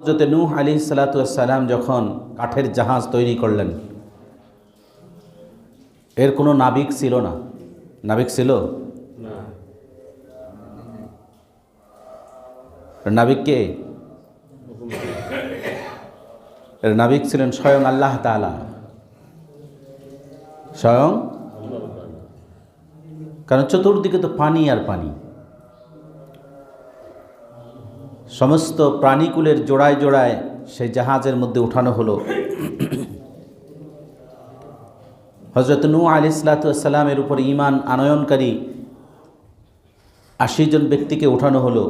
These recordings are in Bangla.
হযরত নূহ আলাইহিস সালাতু ওয়াস সালাম যখন কাঠের জাহাজ তৈরি করলেন, এর কোনো নাবিক ছিল না। নাবিক ছিল না। নাবিক কে? এর নাবিক ছিলেন স্বয়ং আল্লাহ তাআলা, স্বয়ং। কারণ চতুর্দিকে তো পানি আর পানি, সমস্ত প্রাণীকুলের জোড়ায় জোড়ায় সেই জাহাজের মধ্যে উঠানো হলো। হযরত নূহ আলাইহিস সালাতু ওয়াস সালামের উপর ঈমান আনয়নকারী ৮০ জন ব্যক্তিকে উঠানো হলো।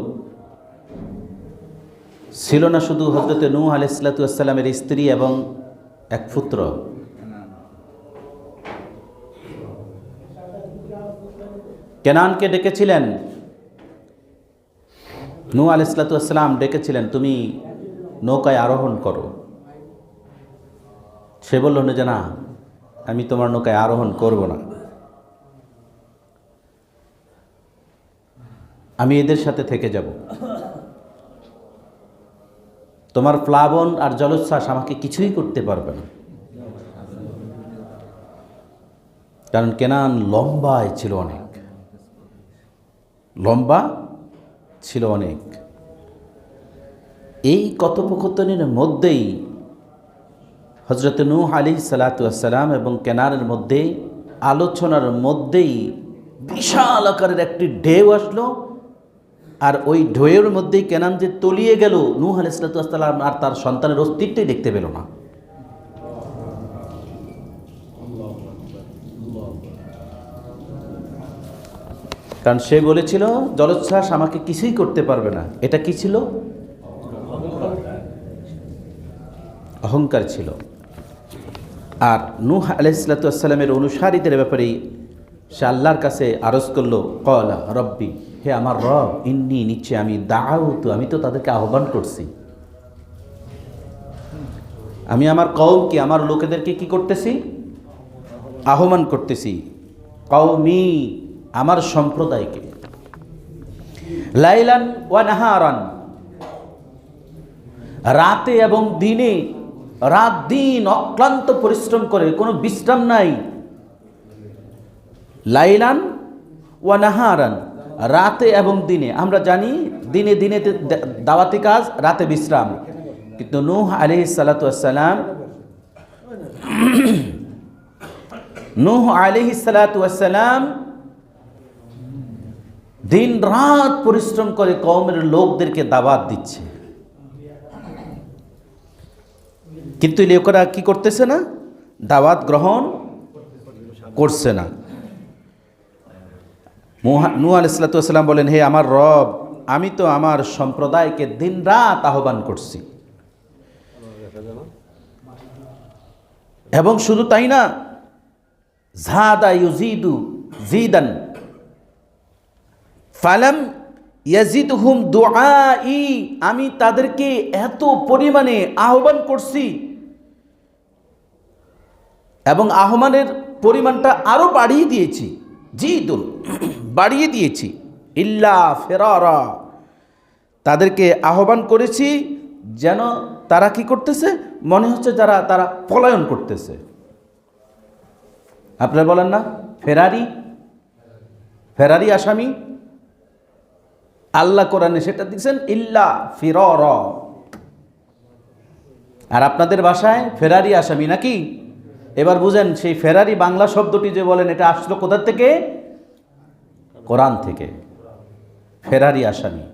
ছিল না শুধু হযরত নূহ আলাইহিস সালাতু ওয়াস সালামের স্ত্রী এবং এক পুত্র, কেনানকে ডেকেছিলেন। নূহ আলাইহিস সালাতু ওয়াস সালাম ডেকেছিলেন, তুমি নৌকায় আরোহণ করো। সে বলল না যে না, আমি তোমার নৌকায় আরোহণ করব না, আমি এদের সাথে থেকে যাব। তোমার প্লাবন আর জলোচ্ছ্বাস আমাকে কিছুই করতে পারবে না। কারণ কেনান লম্বায় ছিল অনেক, লম্বা ছিল অনেক। এই কথোপকথনের মধ্যেই হযরত নূহ আলাইহিস সালাতু ওয়াস সালাম এবং কেনানের মধ্যে আলোচনার মধ্যেই বিশাল আকারের একটি ঢেউ আসলো। আর ওই ঢেউয়ের মধ্যেই কেনান যে তলিয়ে গেল, নূহ আলাইহিস সালাতু ওয়াস সালাম আর তার সন্তানের অস্তিত্বই দেখতে পেল না। কারণ সে বলেছিল জলোচ্ছ্বাস আমাকে কিছুই করতে পারবে না। এটা কি ছিল? অহংকার ছিল। আর নূহ আলাইহিস সালাতু ওয়াস সালামের অনুসারীদের ব্যাপারে সে আল্লাহর কাছে আরজ করলো, ক্বালা রব্বি, হে আমার রব, ইন্নী, নিশ্চয় আমি, দাআউতু, আমি তো তাদেরকে আহ্বান করছি। আমি আমার কওমকে, আমার লোকেদেরকে কি করতেছি? আহ্বান করতেছি। কওমি, আমার সম্প্রদায়কে। লাইলান ওয়া নাহারান, রাতে এবং দিনে, রাত দিন অক্লান্ত পরিশ্রম করে, কোনো বিশ্রাম নাই। লাইলান ওয়া নাহারান, রাতে এবং দিনে। আমরা জানি দিনে দিনে দাওয়াতি কাজ, রাতে বিশ্রাম। কিন্তু নূহ আলাইহিস সালাতু ওয়াস সালাম, নূহ আলাইহিস সালাতু ওয়াস সালাম দিন রাত পরিশ্রম করে কওমের লোকদেরকে দাওয়াত দিচ্ছে। কিন্তু লোকেরা কি করতেছে না? দাওয়াত গ্রহণ করছে না। নূহ আলাইহিস সালাতু ওয়াস সালাম বলেন, হে আমার রব, আমি তো আমার সম্প্রদায়কে দিন রাত আহ্বান করছি। এবং শুধু তাই না, যাদা ইউজিদু জিদান ফালাম ইয়াজিদহুম দুআই, আমি তাদেরকে এত পরিমাণে আহ্বান করছি এবং আহ্বানের পরিমাণটা আরো বাড়িয়ে দিয়েছি। জিদুন, বাড়িয়ে দিয়েছি। ইল্লা ফিরারা, তাদেরকে আহ্বান করেছি যেন তারা কি করতেছে? মনে হচ্ছে তারা পলায়ন করতেছে। আপনারা বলেন না ফেরারি, ফেরারি আসামি। আল্লাহ কোরআনে সেটা দিচ্ছেন ইল্লা ফিরারা। আর আপনাদের ভাষায় ফেরারি আসামি নাকি? এবার বুঝেন, সেই ফেরারি বাংলা শব্দটি যে বলেন, এটা আসলো কোথা থেকে? কোরআন থেকে। ফেরারি আসামি,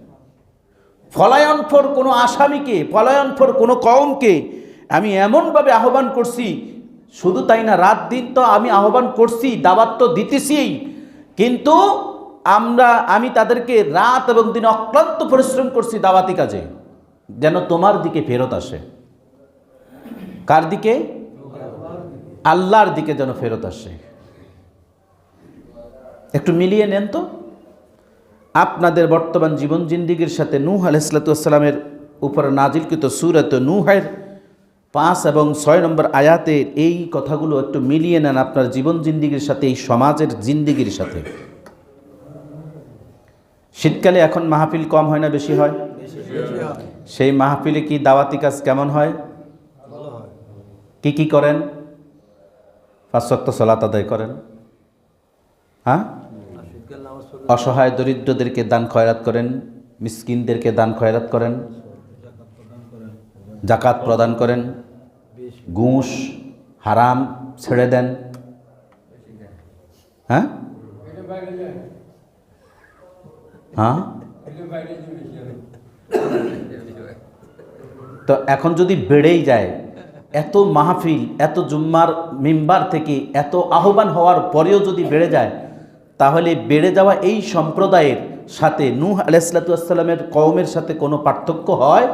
পলায়ন ফর কোনো আসামিকে, পলায়ন ফর কোনো কওমকে আমি এমনভাবে আহ্বান করছি। শুধু তাই না, রাত দিন তো আমি আহ্বান করছি, দাওয়াত তো দিতেছি, কিন্তু আমি তাদেরকে রাত এবং দিন অক্লান্ত পরিশ্রম করছি দাওয়াতি কাজে, যেন তোমার দিকে ফেরত আসে। কার দিকে? আল্লাহর দিকে যেন ফেরত আসে। একটু মিলিয়ে নেন তো আপনাদের বর্তমান জীবন জিন্দিগির সাথে নূহ আলাইহিস সালাতু ওয়াস সালামের উপরে নাজিলকৃত সূরাত নূহের 5 এবং 6 নম্বর আয়াতের এই কথাগুলো একটু মিলিয়ে নেন আপনার জীবন জিন্দিগির সাথে, এই সমাজের জিন্দিগির সাথে। শীতকালে এখন মাহফিল কম হয় না বেশি হয়? সেই মাহফিলে কি দাওয়াতি কাজ কেমন হয়? কি কি করেন? 5 ওয়াক্ত সালাত আদায় করেন, হ্যাঁ, অসহায় দরিদ্রদেরকে দান খয়রাত করেন, মিসকিনদেরকে দান খয়রাত করেন, জাকাত প্রদান করেন, ঘুষ হারাম ছেড়ে দেন, হ্যাঁ হ্যাঁ। তো এখন যদি বেড়েই যায়, এত মাহফিল, এত জুম্মার মিম্বার থেকে এত আহ্বান হওয়ার পরেও যদি বেড়ে যায়, তাহলে বেড়ে যাওয়া এই সম্প্রদায়ের সাথে নূহ আলাইহিস সালামের কওমের সাথে কোনো পার্থক্য হয়?